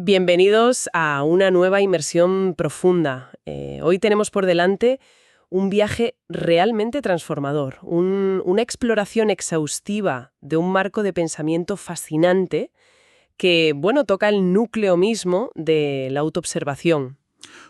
Bienvenidos a una nueva inmersión profunda. Hoy tenemos por delante un viaje realmente transformador, una exploración exhaustiva de un marco de pensamiento fascinante que, bueno, toca el núcleo mismo de la autoobservación.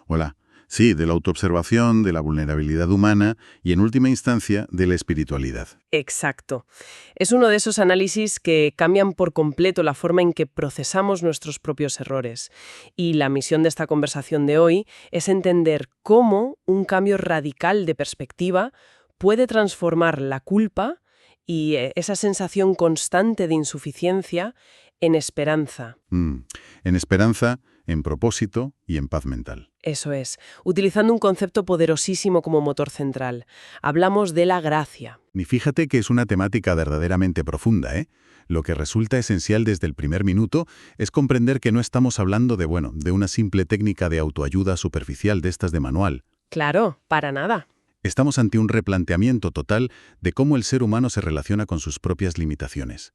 Hola. Sí, de la autoobservación, de la vulnerabilidad humana y, en última instancia, de la espiritualidad. Exacto. Es uno de esos análisis que cambian por completo la forma en que procesamos nuestros propios errores. Y la misión de esta conversación de hoy es entender cómo un cambio radical de perspectiva puede transformar la culpa y esa sensación constante de insuficiencia en esperanza. En esperanza, en propósito y en paz mental. Eso es, utilizando un concepto poderosísimo como motor central. Hablamos de la gracia. Y fíjate que es una temática verdaderamente profunda, ¿eh? Lo que resulta esencial desde el primer minuto es comprender que no estamos hablando de una simple técnica de autoayuda superficial de estas de manual. Claro, para nada. Estamos ante un replanteamiento total de cómo el ser humano se relaciona con sus propias limitaciones.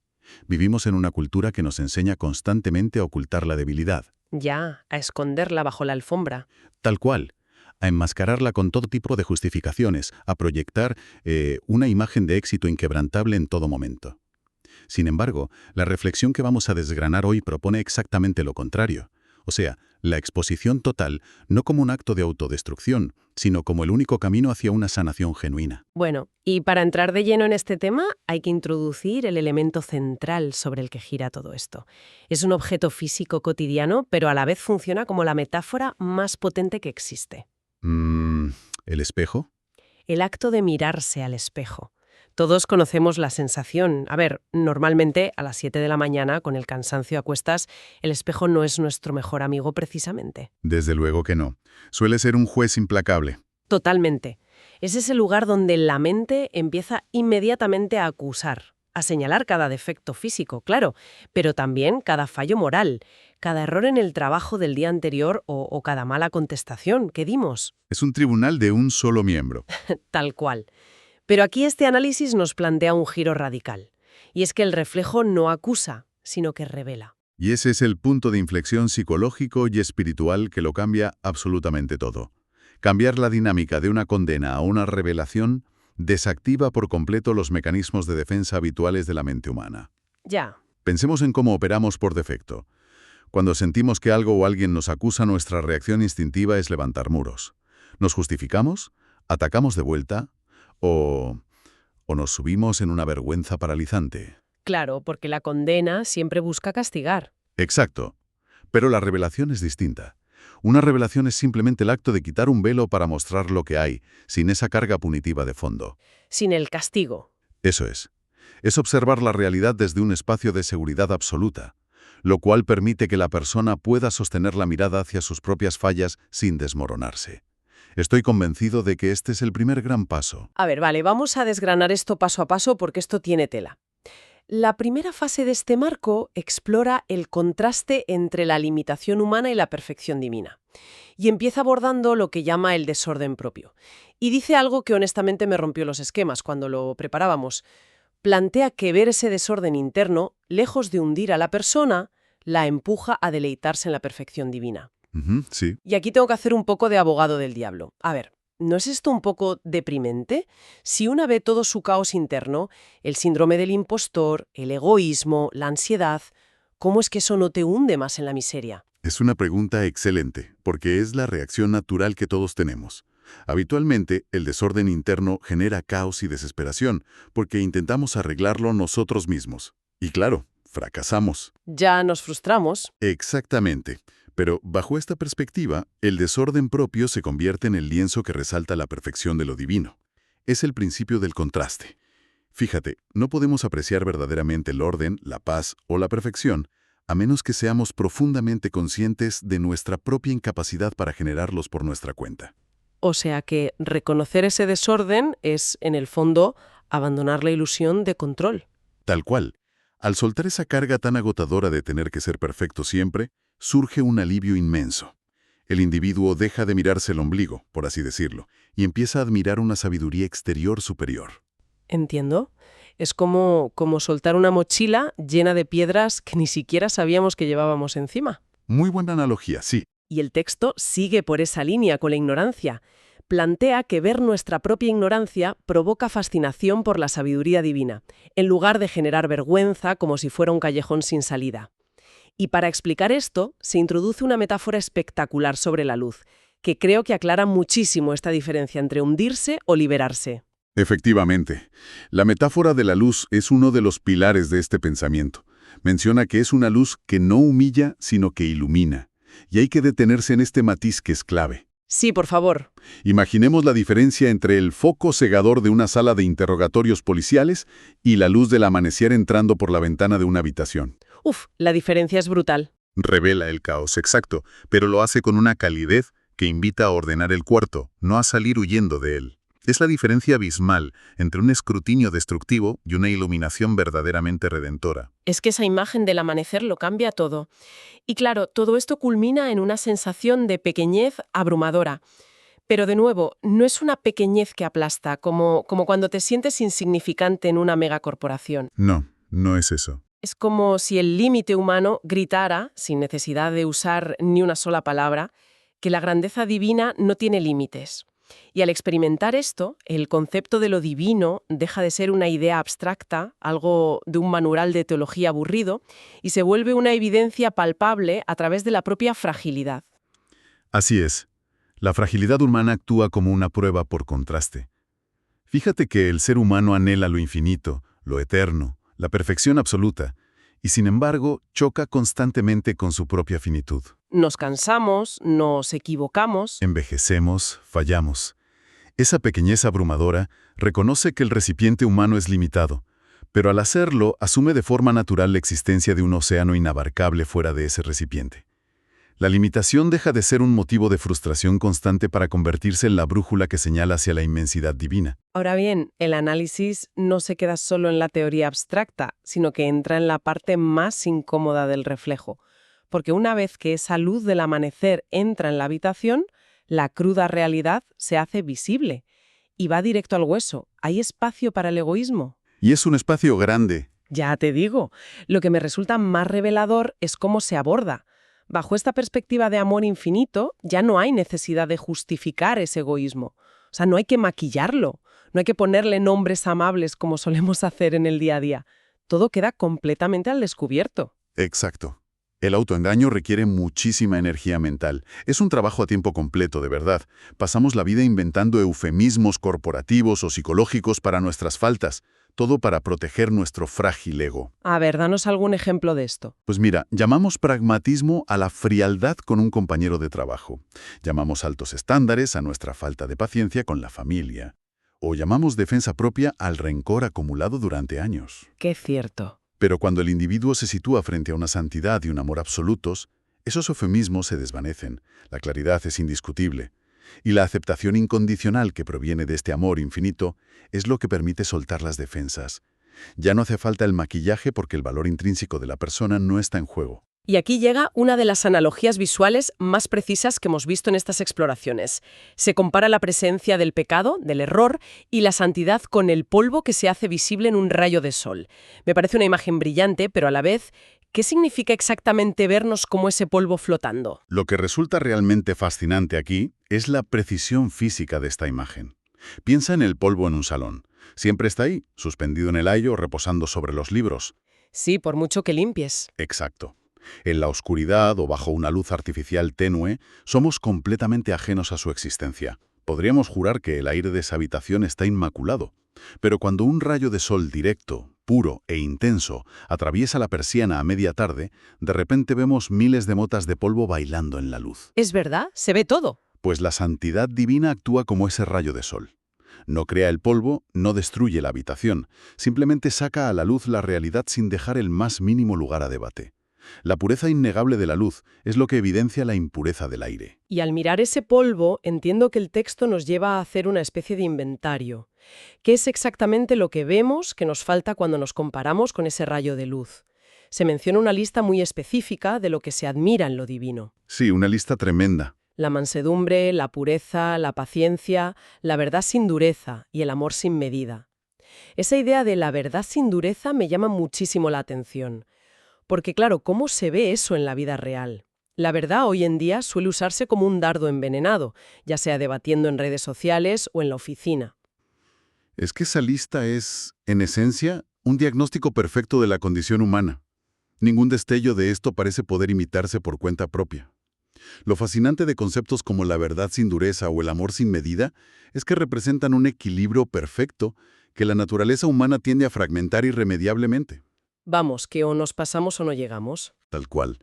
Vivimos en una cultura que nos enseña constantemente a ocultar la debilidad. Ya, a esconderla bajo la alfombra. Tal cual. A enmascararla con todo tipo de justificaciones, a proyectar una imagen de éxito inquebrantable en todo momento. Sin embargo, la reflexión que vamos a desgranar hoy propone exactamente lo contrario. O sea, la exposición total no como un acto de autodestrucción, sino como el único camino hacia una sanación genuina. Bueno, y para entrar de lleno en este tema, hay que introducir el elemento central sobre el que gira todo esto. Es un objeto físico cotidiano, pero a la vez funciona como la metáfora más potente que existe. ¿El espejo? El acto de mirarse al espejo. Todos conocemos la sensación. A ver, normalmente a las 7 de la mañana, con el cansancio a cuestas, el espejo no es nuestro mejor amigo precisamente. Desde luego que no. Suele ser un juez implacable. Totalmente. Es ese lugar donde la mente empieza inmediatamente a acusar, a señalar cada defecto físico, claro, pero también cada fallo moral, cada error en el trabajo del día anterior o cada mala contestación que dimos. Es un tribunal de un solo miembro. Tal cual. Pero aquí este análisis nos plantea un giro radical. Y es que el reflejo no acusa, sino que revela. Y ese es el punto de inflexión psicológico y espiritual que lo cambia absolutamente todo. Cambiar la dinámica de una condena a una revelación desactiva por completo los mecanismos de defensa habituales de la mente humana. Ya. Pensemos en cómo operamos por defecto. Cuando sentimos que algo o alguien nos acusa, nuestra reacción instintiva es levantar muros. ¿Nos justificamos? ¿Atacamos de vuelta? ¿O nos subimos en una vergüenza paralizante? Claro, porque la condena siempre busca castigar. Exacto. Pero la revelación es distinta. Una revelación es simplemente el acto de quitar un velo para mostrar lo que hay, sin esa carga punitiva de fondo. Sin el castigo. Eso es. Es observar la realidad desde un espacio de seguridad absoluta, lo cual permite que la persona pueda sostener la mirada hacia sus propias fallas sin desmoronarse. Estoy convencido de que este es el primer gran paso. A ver, vale, vamos a desgranar esto paso a paso porque esto tiene tela. La primera fase de este marco explora el contraste entre la limitación humana y la perfección divina. Y empieza abordando lo que llama el desorden propio. Y dice algo que honestamente me rompió los esquemas cuando lo preparábamos. Plantea que ver ese desorden interno, lejos de hundir a la persona, la empuja a deleitarse en la perfección divina. Sí. Y aquí tengo que hacer un poco de abogado del diablo. A ver, ¿no es esto un poco deprimente? Si una ve todo su caos interno, el síndrome del impostor, el egoísmo, la ansiedad, ¿cómo es que eso no te hunde más en la miseria? Es una pregunta excelente, porque es la reacción natural que todos tenemos. Habitualmente, el desorden interno genera caos y desesperación, porque intentamos arreglarlo nosotros mismos. Y claro, fracasamos. Ya nos frustramos. Exactamente. Pero bajo esta perspectiva, el desorden propio se convierte en el lienzo que resalta la perfección de lo divino. Es el principio del contraste. Fíjate, no podemos apreciar verdaderamente el orden, la paz o la perfección, a menos que seamos profundamente conscientes de nuestra propia incapacidad para generarlos por nuestra cuenta. O sea que reconocer ese desorden es, en el fondo, abandonar la ilusión de control. Tal cual. Al soltar esa carga tan agotadora de tener que ser perfecto siempre, surge un alivio inmenso. El individuo deja de mirarse el ombligo, por así decirlo, y empieza a admirar una sabiduría exterior superior. Entiendo. Es como soltar una mochila llena de piedras que ni siquiera sabíamos que llevábamos encima. Muy buena analogía, sí. Y el texto sigue por esa línea con la ignorancia. Plantea que ver nuestra propia ignorancia provoca fascinación por la sabiduría divina, en lugar de generar vergüenza como si fuera un callejón sin salida. Y para explicar esto, se introduce una metáfora espectacular sobre la luz, que creo que aclara muchísimo esta diferencia entre hundirse o liberarse. Efectivamente, la metáfora de la luz es uno de los pilares de este pensamiento. Menciona que es una luz que no humilla, sino que ilumina. Y hay que detenerse en este matiz que es clave. Sí, por favor. Imaginemos la diferencia entre el foco cegador de una sala de interrogatorios policiales y la luz del amanecer entrando por la ventana de una habitación. La diferencia es brutal. Revela el caos, exacto, pero lo hace con una calidez que invita a ordenar el cuarto, no a salir huyendo de él. Es la diferencia abismal entre un escrutinio destructivo y una iluminación verdaderamente redentora. Es que esa imagen del amanecer lo cambia todo. Y claro, todo esto culmina en una sensación de pequeñez abrumadora. Pero de nuevo, no es una pequeñez que aplasta, como cuando te sientes insignificante en una megacorporación. No, no es eso. Es como si el límite humano gritara, sin necesidad de usar ni una sola palabra, que la grandeza divina no tiene límites. Y al experimentar esto, el concepto de lo divino deja de ser una idea abstracta, algo de un manual de teología aburrido, y se vuelve una evidencia palpable a través de la propia fragilidad. Así es. La fragilidad humana actúa como una prueba por contraste. Fíjate que el ser humano anhela lo infinito, lo eterno, la perfección absoluta, y sin embargo choca constantemente con su propia finitud. Nos cansamos, nos equivocamos. Envejecemos, fallamos. Esa pequeñez abrumadora reconoce que el recipiente humano es limitado, pero al hacerlo asume de forma natural la existencia de un océano inabarcable fuera de ese recipiente. La limitación deja de ser un motivo de frustración constante para convertirse en la brújula que señala hacia la inmensidad divina. Ahora bien, el análisis no se queda solo en la teoría abstracta, sino que entra en la parte más incómoda del reflejo. Porque una vez que esa luz del amanecer entra en la habitación, la cruda realidad se hace visible y va directo al hueso. ¿Hay espacio para el egoísmo? Y es un espacio grande. Ya te digo, lo que me resulta más revelador es cómo se aborda. Bajo esta perspectiva de amor infinito, ya no hay necesidad de justificar ese egoísmo. O sea, no hay que maquillarlo, no hay que ponerle nombres amables como solemos hacer en el día a día. Todo queda completamente al descubierto. Exacto. El autoengaño requiere muchísima energía mental. Es un trabajo a tiempo completo, de verdad. Pasamos la vida inventando eufemismos corporativos o psicológicos para nuestras faltas, todo para proteger nuestro frágil ego. A ver, danos algún ejemplo de esto. Pues mira, llamamos pragmatismo a la frialdad con un compañero de trabajo. Llamamos altos estándares a nuestra falta de paciencia con la familia. O llamamos defensa propia al rencor acumulado durante años. Qué cierto. Pero cuando el individuo se sitúa frente a una santidad y un amor absolutos, esos eufemismos se desvanecen, la claridad es indiscutible, y la aceptación incondicional que proviene de este amor infinito es lo que permite soltar las defensas. Ya no hace falta el maquillaje porque el valor intrínseco de la persona no está en juego. Y aquí llega una de las analogías visuales más precisas que hemos visto en estas exploraciones. Se compara la presencia del pecado, del error, y la santidad con el polvo que se hace visible en un rayo de sol. Me parece una imagen brillante, pero a la vez, ¿qué significa exactamente vernos como ese polvo flotando? Lo que resulta realmente fascinante aquí es la precisión física de esta imagen. Piensa en el polvo en un salón. Siempre está ahí, suspendido en el aire o reposando sobre los libros. Sí, por mucho que limpies. Exacto. En la oscuridad o bajo una luz artificial tenue, somos completamente ajenos a su existencia. Podríamos jurar que el aire de esa habitación está inmaculado. Pero cuando un rayo de sol directo, puro e intenso atraviesa la persiana a media tarde, de repente vemos miles de motas de polvo bailando en la luz. Es verdad, se ve todo. Pues la santidad divina actúa como ese rayo de sol. No crea el polvo, no destruye la habitación, simplemente saca a la luz la realidad sin dejar el más mínimo lugar a debate. La pureza innegable de la luz es lo que evidencia la impureza del aire. Y al mirar ese polvo, entiendo que el texto nos lleva a hacer una especie de inventario. ¿Qué es exactamente lo que vemos que nos falta cuando nos comparamos con ese rayo de luz? Se menciona una lista muy específica de lo que se admira en lo divino. Sí, una lista tremenda. La mansedumbre, la pureza, la paciencia, la verdad sin dureza y el amor sin medida. Esa idea de la verdad sin dureza me llama muchísimo la atención. Porque claro, ¿cómo se ve eso en la vida real? La verdad, hoy en día suele usarse como un dardo envenenado, ya sea debatiendo en redes sociales o en la oficina. Es que esa lista es, en esencia, un diagnóstico perfecto de la condición humana. Ningún destello de esto parece poder imitarse por cuenta propia. Lo fascinante de conceptos como la verdad sin dureza o el amor sin medida es que representan un equilibrio perfecto que la naturaleza humana tiende a fragmentar irremediablemente. Vamos, que o nos pasamos o no llegamos. Tal cual.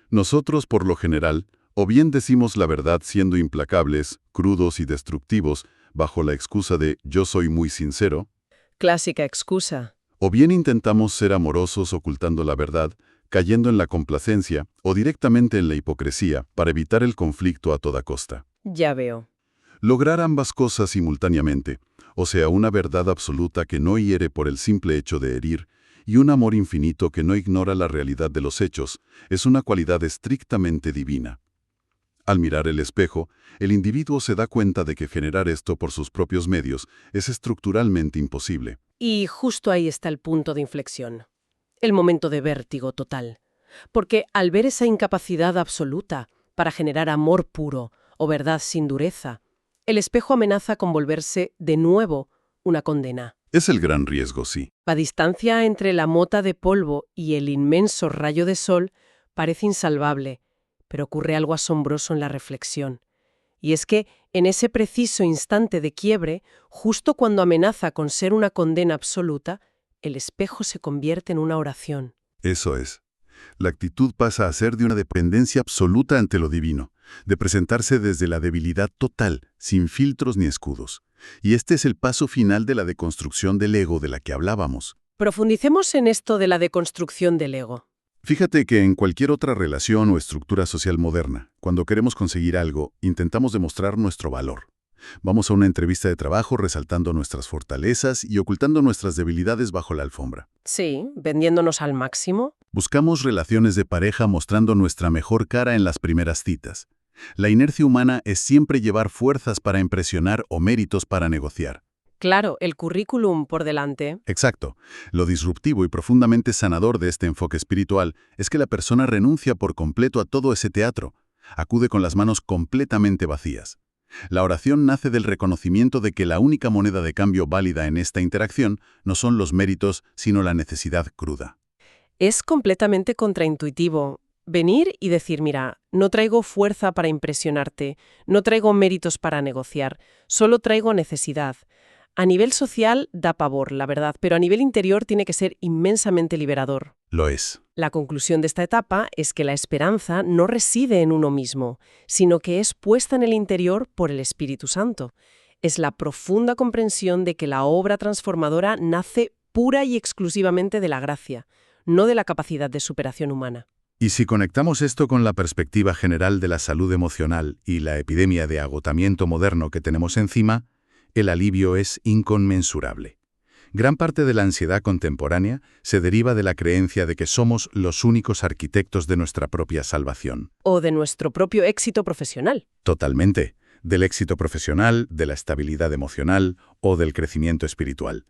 Nosotros, por lo general, o bien decimos la verdad siendo implacables, crudos y destructivos, bajo la excusa de «yo soy muy sincero», Clásica excusa. o bien intentamos ser amorosos ocultando la verdad, cayendo en la complacencia o directamente en la hipocresía para evitar el conflicto a toda costa. Ya veo. Lograr ambas cosas simultáneamente, o sea, una verdad absoluta que no hiere por el simple hecho de herir, y un amor infinito que no ignora la realidad de los hechos, es una cualidad estrictamente divina. Al mirar el espejo, el individuo se da cuenta de que generar esto por sus propios medios es estructuralmente imposible. Y justo ahí está el punto de inflexión. El momento de vértigo total. Porque al ver esa incapacidad absoluta para generar amor puro o verdad sin dureza, el espejo amenaza con volverse, de nuevo, una condena. Es el gran riesgo, sí. La distancia entre la mota de polvo y el inmenso rayo de sol parece insalvable, pero ocurre algo asombroso en la reflexión. Y es que, en ese preciso instante de quiebre, justo cuando amenaza con ser una condena absoluta, el espejo se convierte en una oración. Eso es. La actitud pasa a ser de una dependencia absoluta ante lo divino, de presentarse desde la debilidad total, sin filtros ni escudos. Y este es el paso final de la deconstrucción del ego de la que hablábamos. Profundicemos en esto de la deconstrucción del ego. Fíjate que en cualquier otra relación o estructura social moderna, cuando queremos conseguir algo, intentamos demostrar nuestro valor. Vamos a una entrevista de trabajo resaltando nuestras fortalezas y ocultando nuestras debilidades bajo la alfombra. Sí, vendiéndonos al máximo. Buscamos relaciones de pareja mostrando nuestra mejor cara en las primeras citas. La inercia humana es siempre llevar fuerzas para impresionar o méritos para negociar. Claro, el currículum por delante. Exacto. Lo disruptivo y profundamente sanador de este enfoque espiritual es que la persona renuncia por completo a todo ese teatro. Acude con las manos completamente vacías. La oración nace del reconocimiento de que la única moneda de cambio válida en esta interacción no son los méritos, sino la necesidad cruda. Es completamente contraintuitivo. Venir y decir, mira, no traigo fuerza para impresionarte, no traigo méritos para negociar, solo traigo necesidad. A nivel social da pavor, la verdad, pero a nivel interior tiene que ser inmensamente liberador. Lo es. La conclusión de esta etapa es que la esperanza no reside en uno mismo, sino que es puesta en el interior por el Espíritu Santo. Es la profunda comprensión de que la obra transformadora nace pura y exclusivamente de la gracia, no de la capacidad de superación humana. Y si conectamos esto con la perspectiva general de la salud emocional y la epidemia de agotamiento moderno que tenemos encima, el alivio es inconmensurable. Gran parte de la ansiedad contemporánea se deriva de la creencia de que somos los únicos arquitectos de nuestra propia salvación. O de nuestro propio éxito profesional. Totalmente. Del éxito profesional, de la estabilidad emocional o del crecimiento espiritual.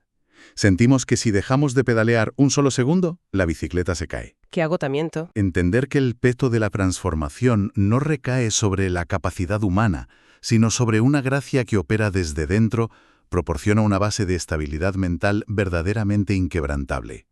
Sentimos que si dejamos de pedalear un solo segundo, la bicicleta se cae. ¡Qué agotamiento! Entender que el peso de la transformación no recae sobre la capacidad humana, sino sobre una gracia que opera desde dentro, proporciona una base de estabilidad mental verdaderamente inquebrantable.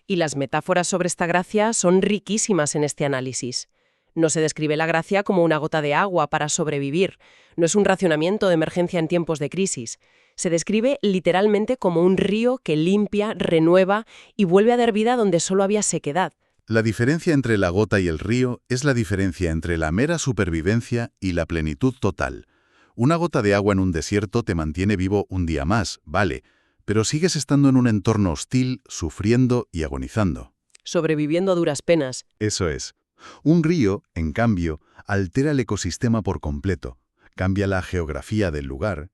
Y las metáforas sobre esta gracia son riquísimas en este análisis. No se describe la gracia como una gota de agua para sobrevivir, no es un racionamiento de emergencia en tiempos de crisis. Se describe literalmente como un río que limpia, renueva y vuelve a dar vida donde solo había sequedad. La diferencia entre la gota y el río es la diferencia entre la mera supervivencia y la plenitud total. Una gota de agua en un desierto te mantiene vivo un día más, vale, pero sigues estando en un entorno hostil, sufriendo y agonizando. Sobreviviendo a duras penas. Eso es. Un río, en cambio, altera el ecosistema por completo, cambia la geografía del lugar.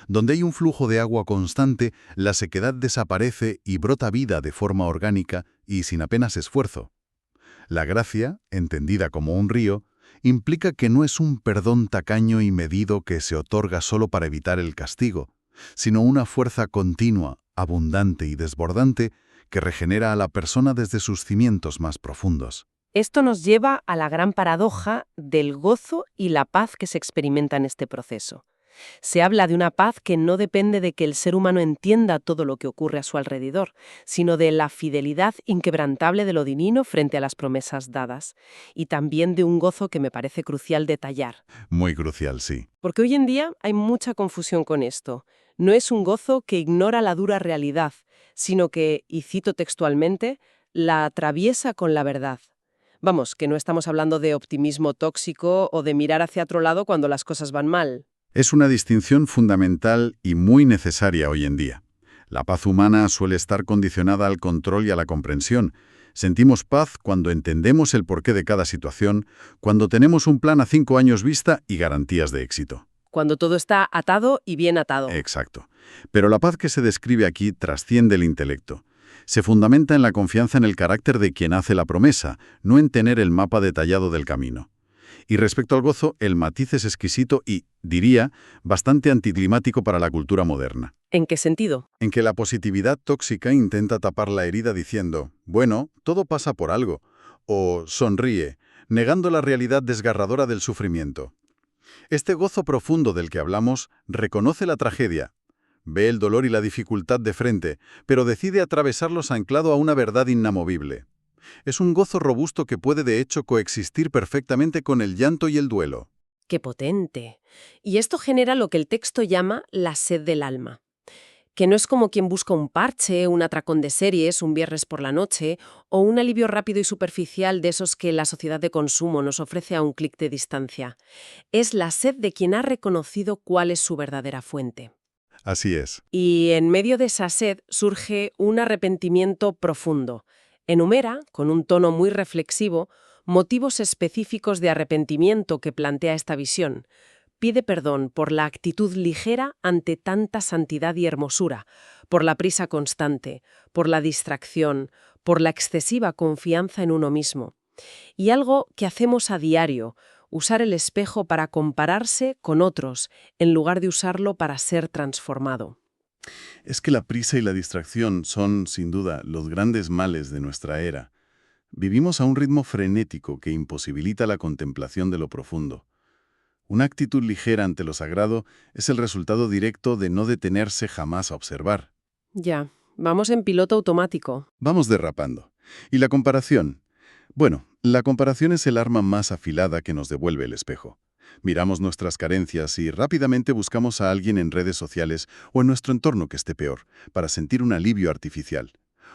Donde hay un flujo de agua constante, la sequedad desaparece y brota vida de forma orgánica y sin apenas esfuerzo. La gracia, entendida como un río, implica que no es un perdón tacaño y medido que se otorga solo para evitar el castigo, sino una fuerza continua, abundante y desbordante que regenera a la persona desde sus cimientos más profundos. Esto nos lleva a la gran paradoja del gozo y la paz que se experimenta en este proceso. Se habla de una paz que no depende de que el ser humano entienda todo lo que ocurre a su alrededor, sino de la fidelidad inquebrantable de lo divino frente a las promesas dadas, y también de un gozo que me parece crucial detallar. Muy crucial, sí. Porque hoy en día hay mucha confusión con esto. No es un gozo que ignora la dura realidad, sino que, y cito textualmente, la atraviesa con la verdad. Vamos, que no estamos hablando de optimismo tóxico o de mirar hacia otro lado cuando las cosas van mal. Es una distinción fundamental y muy necesaria hoy en día. La paz humana suele estar condicionada al control y a la comprensión. Sentimos paz cuando entendemos el porqué de cada situación, cuando tenemos un plan a 5 años vista y garantías de éxito. Cuando todo está atado y bien atado. Exacto. Pero la paz que se describe aquí trasciende el intelecto. Se fundamenta en la confianza en el carácter de quien hace la promesa, no en tener el mapa detallado del camino. Y respecto al gozo, el matiz es exquisito y, diría, bastante anticlimático para la cultura moderna. ¿En qué sentido? En que la positividad tóxica intenta tapar la herida diciendo, bueno, todo pasa por algo, o sonríe, negando la realidad desgarradora del sufrimiento. Este gozo profundo del que hablamos reconoce la tragedia, ve el dolor y la dificultad de frente, pero decide atravesarlos anclado a una verdad inamovible. Es un gozo robusto que puede de hecho coexistir perfectamente con el llanto y el duelo. ¡Qué potente! Y esto genera lo que el texto llama la sed del alma. Que no es como quien busca un parche, un atracón de series, un viernes por la noche, o un alivio rápido y superficial de esos que la sociedad de consumo nos ofrece a un clic de distancia. Es la sed de quien ha reconocido cuál es su verdadera fuente. Así es. Y en medio de esa sed surge un arrepentimiento profundo. Enumera, con un tono muy reflexivo, motivos específicos de arrepentimiento que plantea esta visión. Pide perdón por la actitud ligera ante tanta santidad y hermosura, por la prisa constante, por la distracción, por la excesiva confianza en uno mismo. Y algo que hacemos a diario, usar el espejo para compararse con otros, en lugar de usarlo para ser transformado. Es que la prisa y la distracción son, sin duda, los grandes males de nuestra era. Vivimos a un ritmo frenético que imposibilita la contemplación de lo profundo. Una actitud ligera ante lo sagrado es el resultado directo de no detenerse jamás a observar. Ya, vamos en piloto automático. Vamos derrapando. ¿Y la comparación? Bueno, la comparación es el arma más afilada que nos devuelve el espejo. Miramos nuestras carencias y rápidamente buscamos a alguien en redes sociales o en nuestro entorno que esté peor, para sentir un alivio artificial.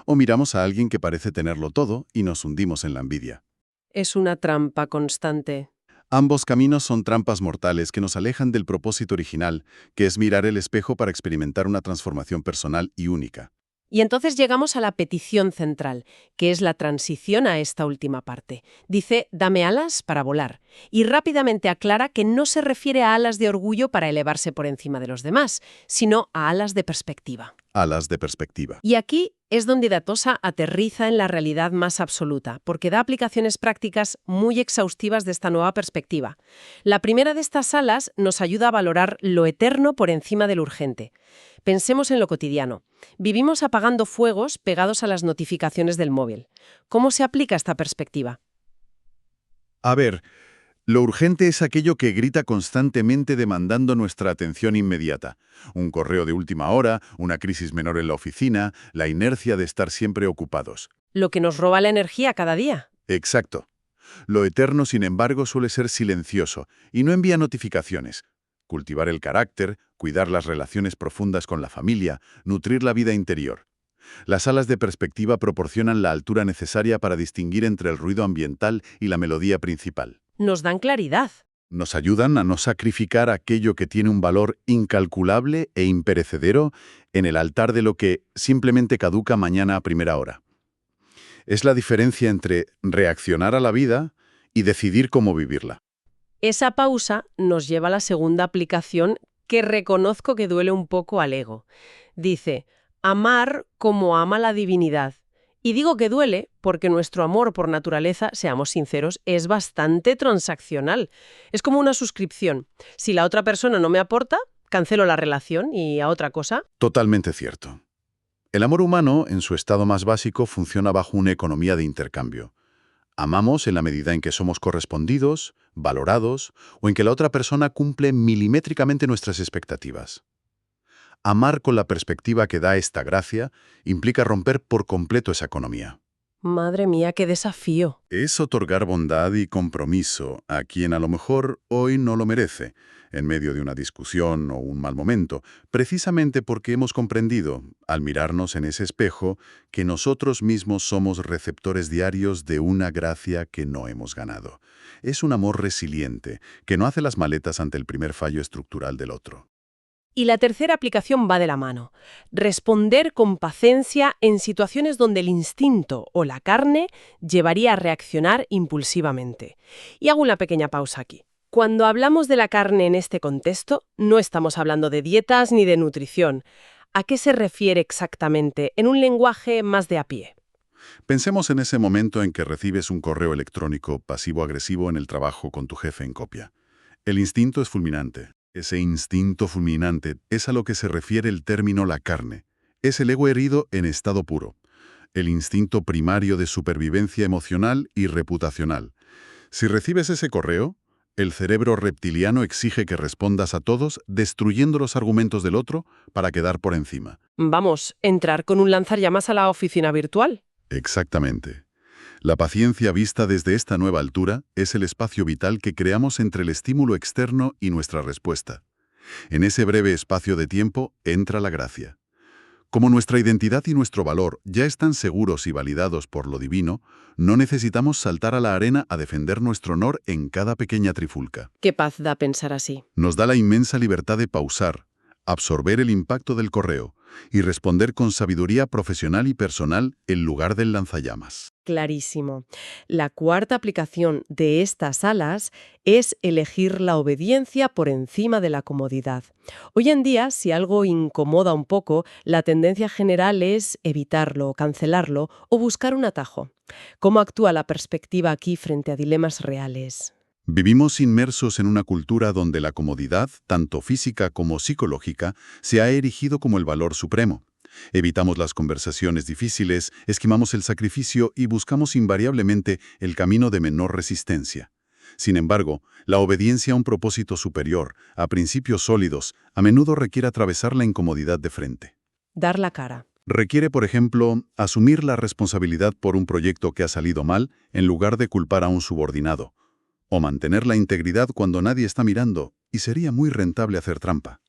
O miramos a alguien que parece tenerlo todo y nos hundimos en la envidia. Es una trampa constante. Ambos caminos son trampas mortales que nos alejan del propósito original, que es mirar el espejo para experimentar una transformación personal y única. Y entonces llegamos a la petición central, que es la transición a esta última parte. Dice, dame alas para volar. Y rápidamente aclara que no se refiere a alas de orgullo para elevarse por encima de los demás, sino a alas de perspectiva. Alas de perspectiva. Y aquí es donde Datosa aterriza en la realidad más absoluta, porque da aplicaciones prácticas muy exhaustivas de esta nueva perspectiva. La primera de estas alas nos ayuda a valorar lo eterno por encima del urgente. Pensemos en lo cotidiano. Vivimos apagando fuegos pegados a las notificaciones del móvil. ¿Cómo se aplica esta perspectiva? A ver, lo urgente es aquello que grita constantemente demandando nuestra atención inmediata. Un correo de última hora, una crisis menor en la oficina, la inercia de estar siempre ocupados. Lo que nos roba la energía cada día. Exacto. Lo eterno, sin embargo, suele ser silencioso y no envía notificaciones. Cultivar el carácter, cuidar las relaciones profundas con la familia, nutrir la vida interior. Las alas de perspectiva proporcionan la altura necesaria para distinguir entre el ruido ambiental y la melodía principal. Nos dan claridad. Nos ayudan a no sacrificar aquello que tiene un valor incalculable e imperecedero en el altar de lo que simplemente caduca mañana a primera hora. Es la diferencia entre reaccionar a la vida y decidir cómo vivirla. Esa pausa nos lleva a la segunda aplicación que reconozco que duele un poco al ego. Dice, amar como ama la divinidad. Y digo que duele porque nuestro amor por naturaleza, seamos sinceros, es bastante transaccional. Es como una suscripción. Si la otra persona no me aporta, cancelo la relación y a otra cosa. Totalmente cierto. El amor humano, en su estado más básico, funciona bajo una economía de intercambio. Amamos en la medida en que somos correspondidos, valorados, o en que la otra persona cumple milimétricamente nuestras expectativas. Amar con la perspectiva que da esta gracia implica romper por completo esa economía. Madre mía, qué desafío. Es otorgar bondad y compromiso a quien a lo mejor hoy no lo merece, en medio de una discusión o un mal momento, precisamente porque hemos comprendido, al mirarnos en ese espejo, que nosotros mismos somos receptores diarios de una gracia que no hemos ganado. Es un amor resiliente, que no hace las maletas ante el primer fallo estructural del otro. Y la tercera aplicación va de la mano. Responder con paciencia en situaciones donde el instinto o la carne llevaría a reaccionar impulsivamente. Y hago una pequeña pausa aquí. Cuando hablamos de la carne en este contexto, no estamos hablando de dietas ni de nutrición. ¿A qué se refiere exactamente en un lenguaje más de a pie? Pensemos en ese momento en que recibes un correo electrónico pasivo-agresivo en el trabajo con tu jefe en copia. El instinto es fulminante. Ese instinto fulminante es a lo que se refiere el término la carne. Es el ego herido en estado puro. El instinto primario de supervivencia emocional y reputacional. Si recibes ese correo, el cerebro reptiliano exige que respondas a todos destruyendo los argumentos del otro para quedar por encima. Vamos, entrar con un lanzallamas a la oficina virtual. Exactamente. La paciencia vista desde esta nueva altura es el espacio vital que creamos entre el estímulo externo y nuestra respuesta. En ese breve espacio de tiempo entra la gracia. Como nuestra identidad y nuestro valor ya están seguros y validados por lo divino, no necesitamos saltar a la arena a defender nuestro honor en cada pequeña trifulca. Qué paz da pensar así. Nos da la inmensa libertad de pausar, absorber el impacto del correo y responder con sabiduría profesional y personal en lugar del lanzallamas. Clarísimo. La cuarta aplicación de estas alas es elegir la obediencia por encima de la comodidad. Hoy en día, si algo incomoda un poco, la tendencia general es evitarlo, cancelarlo o buscar un atajo. ¿Cómo actúa la perspectiva aquí frente a dilemas reales? Vivimos inmersos en una cultura donde la comodidad, tanto física como psicológica, se ha erigido como el valor supremo. Evitamos las conversaciones difíciles, esquivamos el sacrificio y buscamos invariablemente el camino de menor resistencia. Sin embargo, la obediencia a un propósito superior, a principios sólidos, a menudo requiere atravesar la incomodidad de frente. Dar la cara. Requiere, por ejemplo, asumir la responsabilidad por un proyecto que ha salido mal en lugar de culpar a un subordinado. O mantener la integridad cuando nadie está mirando, y sería muy rentable hacer trampa.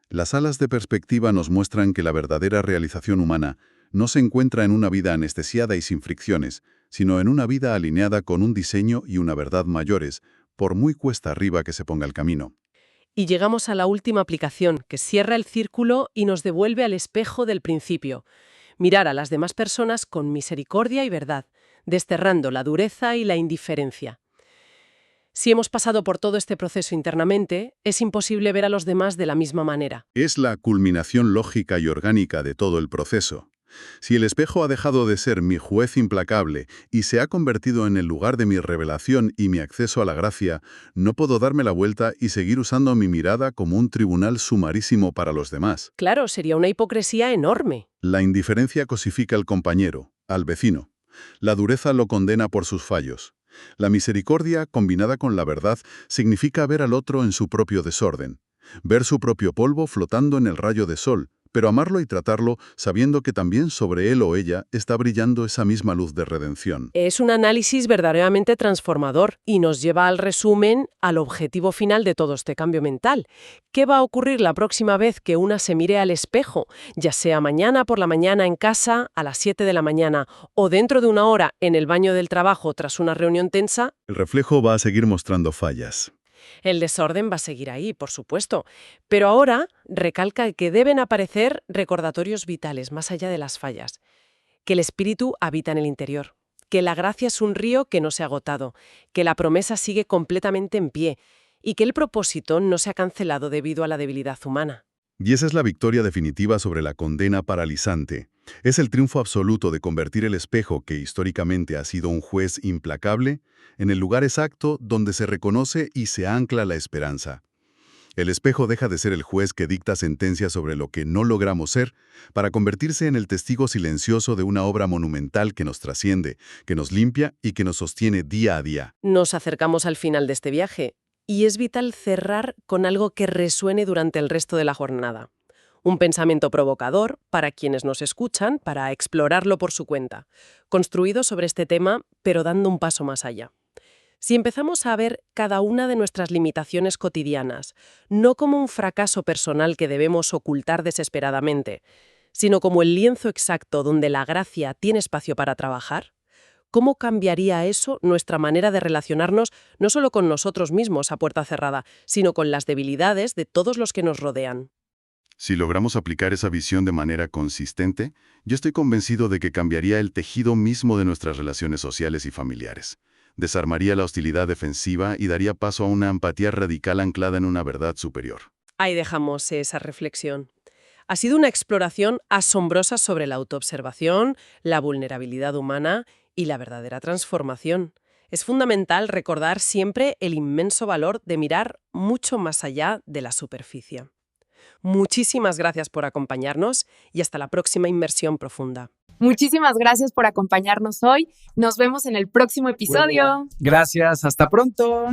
Las alas de perspectiva nos muestran que la verdadera realización humana no se encuentra en una vida anestesiada y sin fricciones, sino en una vida alineada con un diseño y una verdad mayores, por muy cuesta arriba que se ponga el camino. Y llegamos a la última aplicación, que cierra el círculo y nos devuelve al espejo del principio. Mirar a las demás personas con misericordia y verdad, desterrando la dureza y la indiferencia. Si hemos pasado por todo este proceso internamente, es imposible ver a los demás de la misma manera. Es la culminación lógica y orgánica de todo el proceso. Si el espejo ha dejado de ser mi juez implacable y se ha convertido en el lugar de mi revelación y mi acceso a la gracia, no puedo darme la vuelta y seguir usando mi mirada como un tribunal sumarísimo para los demás. Claro, sería una hipocresía enorme. La indiferencia cosifica al compañero, al vecino. La dureza lo condena por sus fallos. La misericordia, combinada con la verdad, significa ver al otro en su propio desorden, ver su propio polvo flotando en el rayo de sol, pero amarlo y tratarlo sabiendo que también sobre él o ella está brillando esa misma luz de redención. Es un análisis verdaderamente transformador y nos lleva al resumen, al objetivo final de todo este cambio mental. ¿Qué va a ocurrir la próxima vez que una se mire al espejo, ya sea mañana por la mañana en casa, a las 7 de la mañana, o dentro de una hora en el baño del trabajo tras una reunión tensa? El reflejo va a seguir mostrando fallas. El desorden va a seguir ahí, por supuesto, pero ahora recalca que deben aparecer recordatorios vitales más allá de las fallas, que el espíritu habita en el interior, que la gracia es un río que no se ha agotado, que la promesa sigue completamente en pie y que el propósito no se ha cancelado debido a la debilidad humana. Y esa es la victoria definitiva sobre la condena paralizante. Es el triunfo absoluto de convertir el espejo, que históricamente ha sido un juez implacable, en el lugar exacto donde se reconoce y se ancla la esperanza. El espejo deja de ser el juez que dicta sentencias sobre lo que no logramos ser para convertirse en el testigo silencioso de una obra monumental que nos trasciende, que nos limpia y que nos sostiene día a día. Nos acercamos al final de este viaje y es vital cerrar con algo que resuene durante el resto de la jornada. Un pensamiento provocador para quienes nos escuchan, para explorarlo por su cuenta, construido sobre este tema, pero dando un paso más allá. Si empezamos a ver cada una de nuestras limitaciones cotidianas, no como un fracaso personal que debemos ocultar desesperadamente, sino como el lienzo exacto donde la gracia tiene espacio para trabajar, ¿cómo cambiaría eso nuestra manera de relacionarnos no solo con nosotros mismos a puerta cerrada, sino con las debilidades de todos los que nos rodean? Si logramos aplicar esa visión de manera consistente, yo estoy convencido de que cambiaría el tejido mismo de nuestras relaciones sociales y familiares. Desarmaría la hostilidad defensiva y daría paso a una empatía radical anclada en una verdad superior. Ahí dejamos esa reflexión. Ha sido una exploración asombrosa sobre la autoobservación, la vulnerabilidad humana y la verdadera transformación. Es fundamental recordar siempre el inmenso valor de mirar mucho más allá de la superficie. Muchísimas gracias por acompañarnos y hasta la próxima inmersión profunda. Muchísimas gracias por acompañarnos hoy. Nos vemos en el próximo episodio. Gracias, hasta pronto.